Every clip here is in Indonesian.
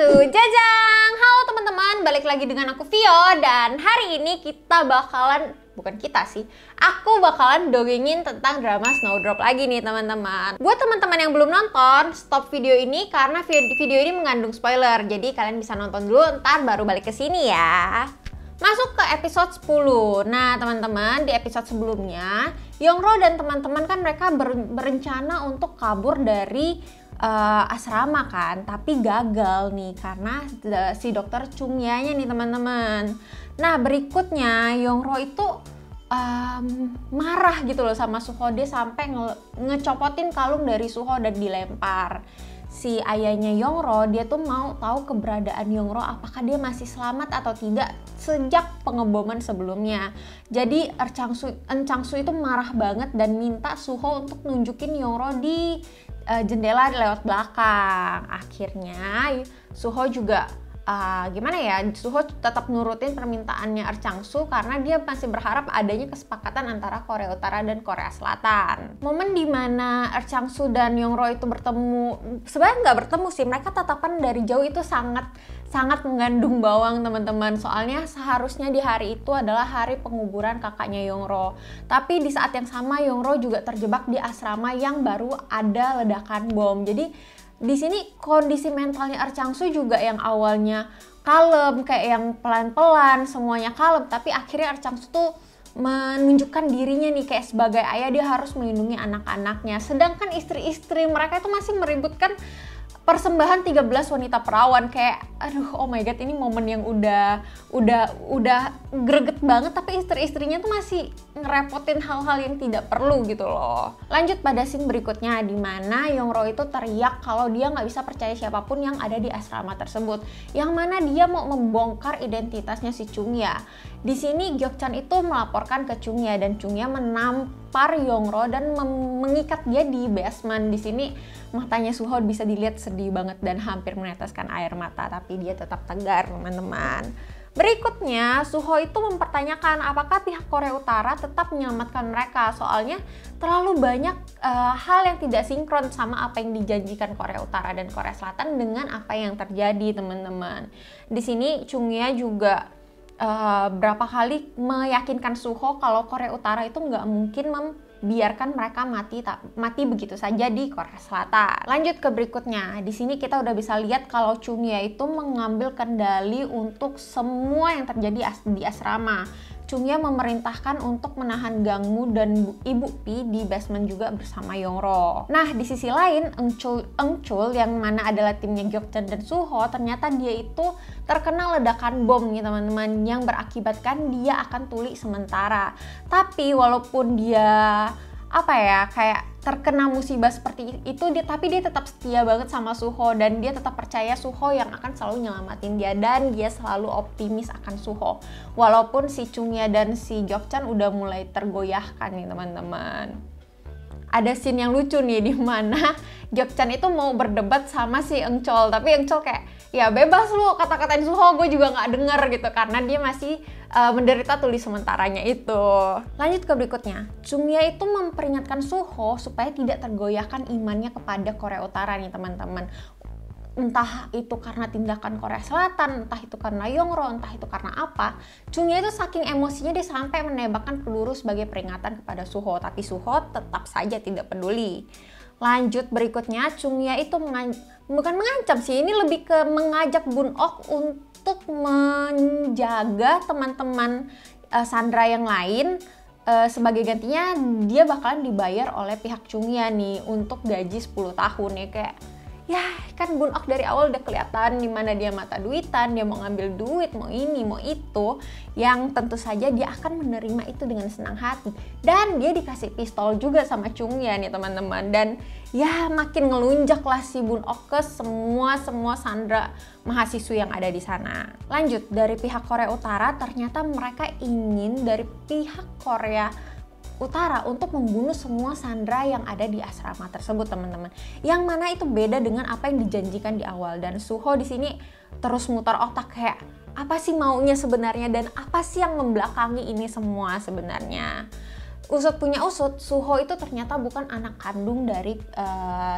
Jajang! Halo teman-teman, balik lagi dengan aku Vio. Dan hari ini kita bakalan, bukan kita sih, aku bakalan dongengin tentang drama Snowdrop lagi nih teman-teman. Buat teman-teman yang belum nonton, stop video ini karena video ini mengandung spoiler. Jadi kalian bisa nonton dulu, ntar baru balik ke sini ya. Masuk ke episode 10. Nah teman-teman, di episode sebelumnya Yongro dan teman-teman kan mereka berencana untuk kabur dari asrama kan, tapi gagal nih karena si dokter Chungya-nya nih teman-teman. Nah berikutnya Yongro itu marah gitu loh sama Suho. Dia sampai ngecopotin kalung dari Suho dan dilempar. Si ayahnya Yongro, dia tuh mau tahu keberadaan Yongro, apakah dia masih selamat atau tidak sejak pengeboman sebelumnya. Jadi Eun-Chang-soo itu marah banget dan minta Suho untuk nunjukin Yongro di jendela lewat belakang. Akhirnya Suho juga gimana ya, Suho tetap nurutin permintaannya Eun-Chang-soo karena dia masih berharap adanya kesepakatan antara Korea Utara dan Korea Selatan. Momen dimana Eun-Chang-soo dan Yongro itu bertemu, sebenarnya nggak bertemu sih, mereka tatapan dari jauh itu sangat mengandung bawang teman-teman. Soalnya seharusnya di hari itu adalah hari penguburan kakaknya Yongro, tapi di saat yang sama Yongro juga terjebak di asrama yang baru ada ledakan bom. Jadi di sini kondisi mentalnya Eun-Chang-soo juga yang awalnya kalem, kayak yang pelan-pelan semuanya kalem, tapi akhirnya Eun-Chang-soo tuh menunjukkan dirinya nih kayak sebagai ayah, dia harus melindungi anak-anaknya. Sedangkan istri-istri mereka itu masih meributkan persembahan 13 wanita perawan. Kayak aduh, oh my god, ini momen yang udah greget banget, tapi istri-istrinya tuh masih ngerepotin hal-hal yang tidak perlu gitu loh. Lanjut pada scene berikutnya di mana Yongro itu teriak kalau dia nggak bisa percaya siapapun yang ada di asrama tersebut, yang mana dia mau membongkar identitasnya si Chungya. Di sini Gyeok-chan itu melaporkan ke Chungya dan Chungya menampar Yongro dan mengikat dia di basement. Di sini matanya Suho bisa dilihat sedih banget dan hampir meneteskan air mata, tapi dia tetap tegar teman-teman. Berikutnya Suho itu mempertanyakan apakah pihak Korea Utara tetap menyelamatkan mereka, soalnya terlalu banyak hal yang tidak sinkron sama apa yang dijanjikan Korea Utara dan Korea Selatan dengan apa yang terjadi teman-teman. Di sini Chungya juga berapa kali meyakinkan Suho kalau Korea Utara itu nggak mungkin membiarkan mereka mati begitu saja di Korea Selatan. Lanjut ke berikutnya. Di sini kita udah bisa lihat kalau Chungya itu mengambil kendali untuk semua yang terjadi di asrama. Chungya memerintahkan untuk menahan Gangmu dan Ibu Pi di basement juga bersama Yongro. Nah, di sisi lain, Eun-chul yang mana adalah timnya Gyeok-chan dan Suho, ternyata dia itu terkena ledakan bom nih teman-teman, yang berakibatkan dia akan tuli sementara. Tapi walaupun dia kayak terkena musibah seperti itu, tapi dia tetap setia banget sama Suho dan dia tetap percaya Suho yang akan selalu nyelamatin dia, dan dia selalu optimis akan Suho walaupun si Chungya dan si Gyeok-chan udah mulai tergoyahkan nih teman-teman. Ada scene yang lucu nih di mana Gyeok-chan itu mau berdebat sama si Eun-chul, tapi Eun-chul kayak ya bebas lu kata-katain Suho, gue juga nggak denger gitu, karena dia masih menderita tuli sementaranya itu. Lanjut ke berikutnya, Chungya itu memperingatkan Suho supaya tidak tergoyahkan imannya kepada Korea Utara nih teman-teman. Entah itu karena tindakan Korea Selatan, entah itu karena Yongro, entah itu karena apa, Chungya itu saking emosinya dia sampai menembakkan peluru sebagai peringatan kepada Suho, tapi Suho tetap saja tidak peduli. Lanjut berikutnya, Chungya itu bukan mengancam sih, ini lebih ke mengajak Bun-ok untuk menjaga teman-teman Sandra yang lain. Sebagai gantinya dia bakalan dibayar oleh pihak Chungya nih untuk gaji 10 tahun ya. Kayak ya kan Bun-ok dari awal udah kelihatan dimana dia mata duitan, dia mau ngambil duit, mau ini, mau itu, yang tentu saja dia akan menerima itu dengan senang hati. Dan dia dikasih pistol juga sama Chungya nih teman-teman, dan ya makin ngelunjak lah si Bun-ok ke semua Sandra mahasiswa yang ada di sana. Lanjut, dari pihak Korea Utara ternyata mereka ingin dari pihak Korea Utara untuk membunuh semua Sandra yang ada di asrama tersebut teman-teman. Yang mana itu beda dengan apa yang dijanjikan di awal, dan Suho di sini terus mutar otak kayak apa sih maunya sebenarnya dan apa sih yang membelakangi ini semua sebenarnya. usut punya usut, Suho itu ternyata bukan anak kandung dari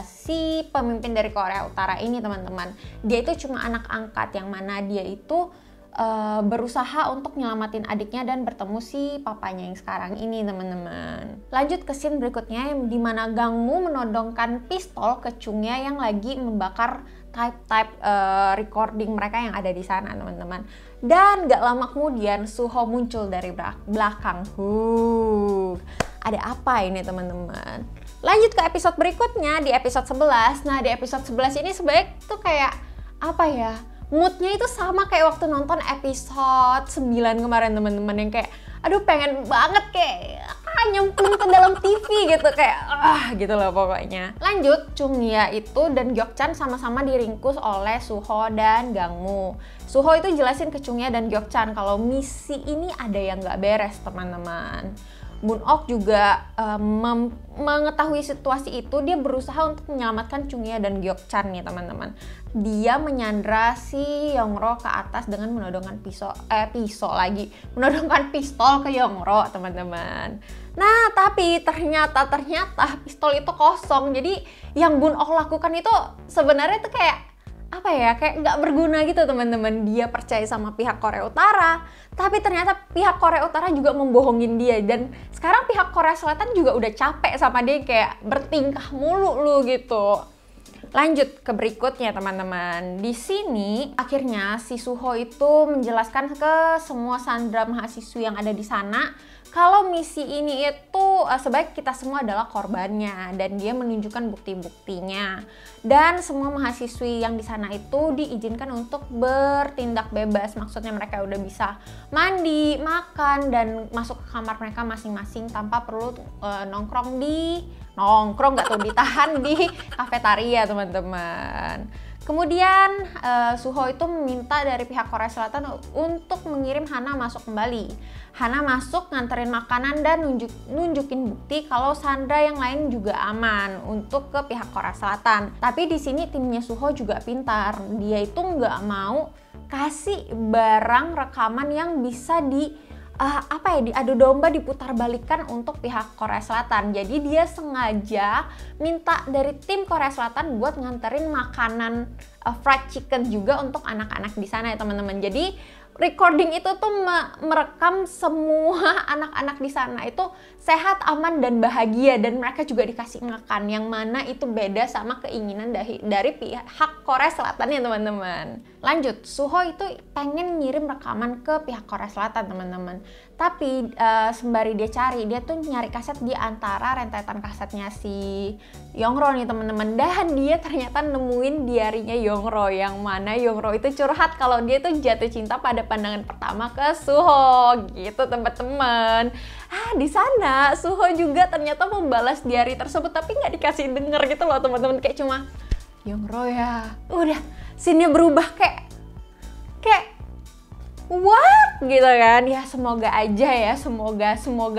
si pemimpin dari Korea Utara ini teman-teman. Dia itu cuma anak angkat yang mana dia itu berusaha untuk nyelamatin adiknya dan bertemu si papanya yang sekarang ini teman-teman. Lanjut ke scene berikutnya di mana Gangmu menodongkan pistol ke Chungya yang lagi membakar type recording mereka yang ada di sana teman-teman. Dan gak lama kemudian Suho muncul dari belakang. Ada apa ini teman-teman? Lanjut ke episode berikutnya di episode 11. Nah di episode 11 ini sebenarnya tuh kayak apa ya? Moodnya itu sama kayak waktu nonton episode 9 kemarin teman-teman, yang kayak aduh pengen banget kayak nyemplung ke dalam TV gitu, kayak gitu loh pokoknya. Lanjut, Chungya itu dan Gyeokchan sama-sama diringkus oleh Suho dan Gangmu. Suho itu jelasin ke Chungya dan Gyeokchan kalau misi ini ada yang nggak beres teman-teman. Bunok juga mengetahui situasi itu, dia berusaha untuk menyelamatkan Chungya dan Gyeokchan nih teman-teman. Dia menyandra si Yongro ke atas dengan menodongkan menodongkan pistol ke Yongro teman-teman. Nah tapi ternyata pistol itu kosong. Jadi yang Bunok lakukan itu sebenarnya tuh kayak apa ya, kayak nggak berguna gitu teman-teman. Dia percaya sama pihak Korea Utara, tapi ternyata pihak Korea Utara juga membohongin dia. Dan sekarang pihak Korea Selatan juga udah capek sama dia, kayak bertingkah mulu lu gitu. Lanjut ke berikutnya teman-teman. Di sini akhirnya si Suho itu menjelaskan ke semua sandera mahasiswi yang ada di sana kalau misi ini itu sebaik kita semua adalah korbannya, dan dia menunjukkan bukti-buktinya. Dan semua mahasiswi yang di sana itu diizinkan untuk bertindak bebas. Maksudnya mereka udah bisa mandi, makan, dan masuk ke kamar mereka masing-masing tanpa perlu nongkrong nggak tuh ditahan di kafetaria teman-teman. Kemudian Suho itu meminta dari pihak Korea Selatan untuk mengirim Hana masuk kembali. Hana masuk, nganterin makanan dan nunjukin bukti kalau Sandra yang lain juga aman untuk ke pihak Korea Selatan. Tapi di sini timnya Suho juga pintar. Dia itu nggak mau kasih barang rekaman yang bisa diadu domba, diputar balikan untuk pihak Korea Selatan. Jadi dia sengaja minta dari tim Korea Selatan buat nganterin makanan fried chicken juga untuk anak-anak di sana ya teman-teman. Jadi recording itu tuh merekam semua anak-anak di sana itu sehat, aman, dan bahagia, dan mereka juga dikasih makan, yang mana itu beda sama keinginan dari pihak Korea Selatan ya teman-teman. Lanjut, Suho itu pengen ngirim rekaman ke pihak Korea Selatan teman-teman. Tapi sembari dia cari, dia tuh nyari kaset di antara rentetan kasetnya si Yongro nih teman-teman. Dan dia ternyata nemuin diarinya Yongro, yang mana Yongro itu curhat kalau dia tuh jatuh cinta pada pandangan pertama ke Suho gitu teman-teman. Di sana Suho juga ternyata membalas diari tersebut, tapi nggak dikasih denger gitu loh teman-teman. Kayak cuma Yongro ya, udah scene-nya berubah kayak what gitu kan. Ya semoga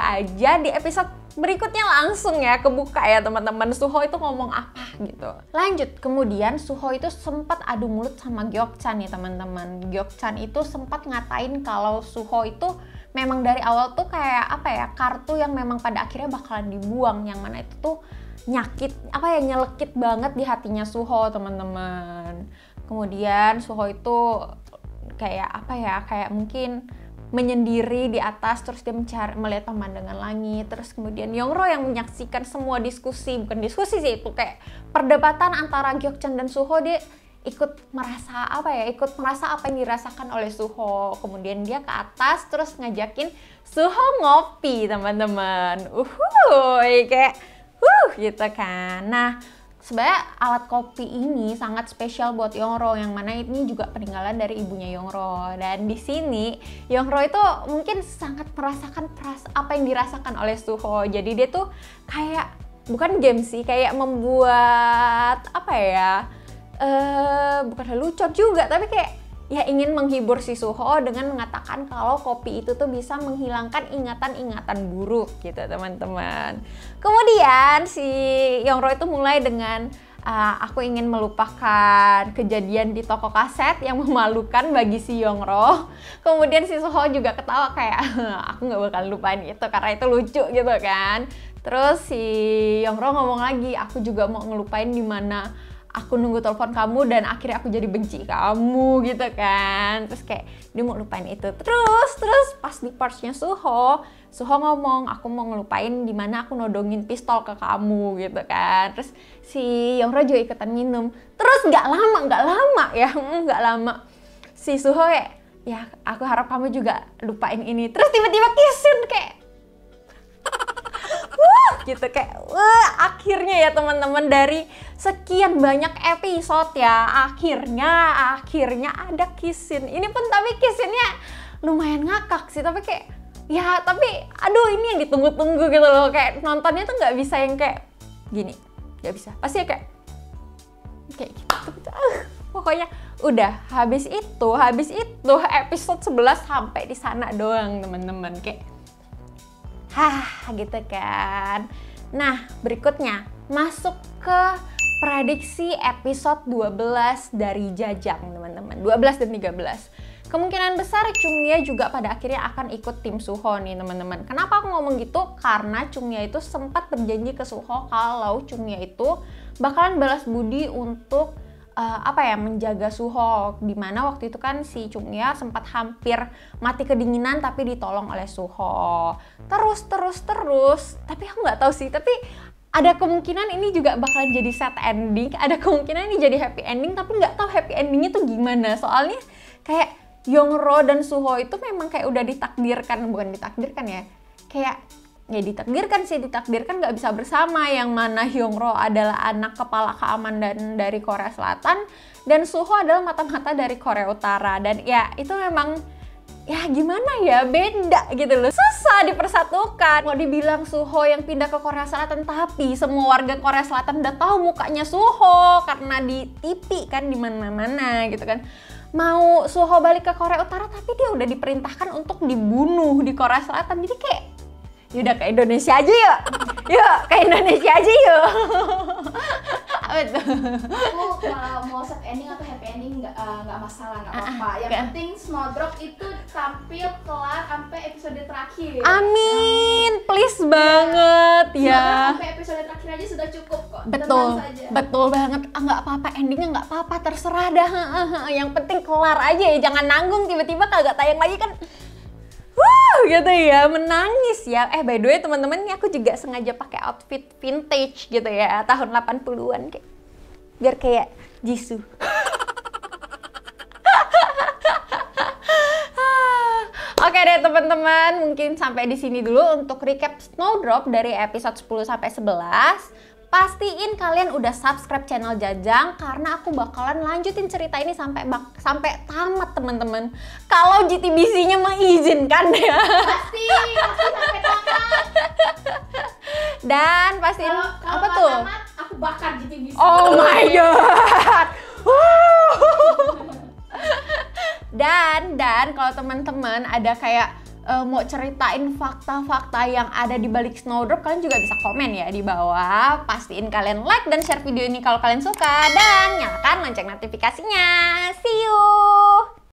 aja di episode berikutnya langsung ya kebuka ya teman-teman, Suho itu ngomong apa gitu. Lanjut, kemudian Suho itu sempat adu mulut sama Gyeokchan nih teman-teman. Gyeokchan itu sempat ngatain kalau Suho itu memang dari awal tuh kayak kartu yang memang pada akhirnya bakalan dibuang, yang mana itu tuh nyelekit banget di hatinya Suho teman-teman. Kemudian Suho itu kayak mungkin menyendiri di atas, terus dia melihat pemandangan langit. Terus kemudian Yongro yang menyaksikan semua bukan diskusi sih, itu kayak perdebatan antara Gyeokchan dan Suho. Dia ikut merasa apa yang dirasakan oleh Suho. Kemudian dia ke atas terus ngajakin Suho ngopi teman-teman. Gitu kan. Nah, sebenarnya alat kopi ini sangat spesial buat Yongro, yang mana ini juga peninggalan dari ibunya Yongro. Dan di sini Yongro itu mungkin sangat merasakan apa yang dirasakan oleh Suho. Jadi dia tuh kayak bukan game sih, kayak membuat bukan lelucon juga, tapi kayak ya ingin menghibur si Suho dengan mengatakan kalau kopi itu tuh bisa menghilangkan ingatan-ingatan buruk gitu teman-teman. Kemudian si Yongro itu mulai dengan aku ingin melupakan kejadian di toko kaset yang memalukan bagi si Yongro. Kemudian si Suho juga ketawa kayak aku nggak bakal lupain itu karena itu lucu gitu kan. Terus si Yongro ngomong lagi, aku juga mau ngelupain dimana aku nunggu telepon kamu dan akhirnya aku jadi benci kamu gitu kan. Terus kayak dia mau lupain itu. Terus pas di partnya Suho ngomong, aku mau ngelupain dimana aku nodongin pistol ke kamu gitu kan. Terus si Yongro juga ikutan minum. Terus nggak lama si Suho kayak, ya aku harap kamu juga lupain ini. Terus tiba-tiba kissin kayak gitu kayak akhirnya ya teman-teman, dari sekian banyak episode ya akhirnya ada kissin. Ini pun tapi kissinnya lumayan ngakak sih, tapi kayak ya tapi aduh ini yang ditunggu-tunggu gitu loh, kayak nontonnya tuh nggak bisa yang kayak gini, nggak bisa, pasti kayak gitu. Pokoknya udah habis itu episode 11 sampai di sana doang teman-teman, kayak gitu kan. Nah berikutnya masuk ke prediksi episode 12 dari Jajang teman-teman, 12 dan 13. Kemungkinan besar Chungya juga pada akhirnya akan ikut tim Suho nih teman-teman. Kenapa aku ngomong gitu? Karena Chungya itu sempat berjanji ke Suho kalau Chungya itu bakalan balas budi untuk menjaga Suho, dimana waktu itu kan si Chungya sempat hampir mati kedinginan tapi ditolong oleh Suho. Terus tapi aku nggak tahu sih, tapi ada kemungkinan ini juga bakalan jadi sad ending, ada kemungkinan ini jadi happy ending, tapi nggak tahu happy endingnya tuh gimana. Soalnya kayak Yongro dan Suho itu memang kayak udah ditakdirkan, bukan ditakdirkan ya, kayak ya ditakdirkan nggak bisa bersama, yang mana Yongro adalah anak kepala keamanan dari Korea Selatan dan Suho adalah mata-mata dari Korea Utara. Dan ya itu memang ya gimana ya, beda gitu loh, susah dipersatukan. Mau dibilang Suho yang pindah ke Korea Selatan, tapi semua warga Korea Selatan udah tahu mukanya Suho karena di TV kan di mana-mana gitu kan. Mau Suho balik ke Korea Utara tapi dia udah diperintahkan untuk dibunuh di Korea Selatan, jadi kayak yaudah ke Indonesia aja yuk. Apa tuh? Aku kalau mau sad ending atau happy ending nggak masalah, nggak apa-apa. Yang penting Snowdrop itu tampil kelar sampai episode terakhir. Amin, please banget ya. Sampai episode terakhir aja sudah cukup kok. Betul banget. Nggak apa-apa, endingnya nggak apa-apa, terserah dah. Yang penting kelar aja ya, jangan nanggung tiba-tiba kagak tayang lagi kan. Gitu ya, menangis ya. By the way teman-teman, ini aku juga sengaja pakai outfit vintage gitu ya, tahun 80-an kayak biar kayak Jisoo. Oke deh teman-teman, mungkin sampai di sini dulu untuk recap Snowdrop dari episode 10 sampai 11. Pastiin kalian udah subscribe channel Jajang karena aku bakalan lanjutin cerita ini sampai tamat teman-teman. Kalau GTBC-nya mengizinkan ya. Pasti sampai tamat. Dan pastiin kalau apa tuh? Tamat, aku bakar GTBC. Oh my god. Dan kalau teman-teman ada kayak mau ceritain fakta-fakta yang ada di balik Snowdrop, kalian juga bisa komen ya di bawah. Pastiin kalian like dan share video ini kalau kalian suka, dan nyalakan lonceng notifikasinya. See you!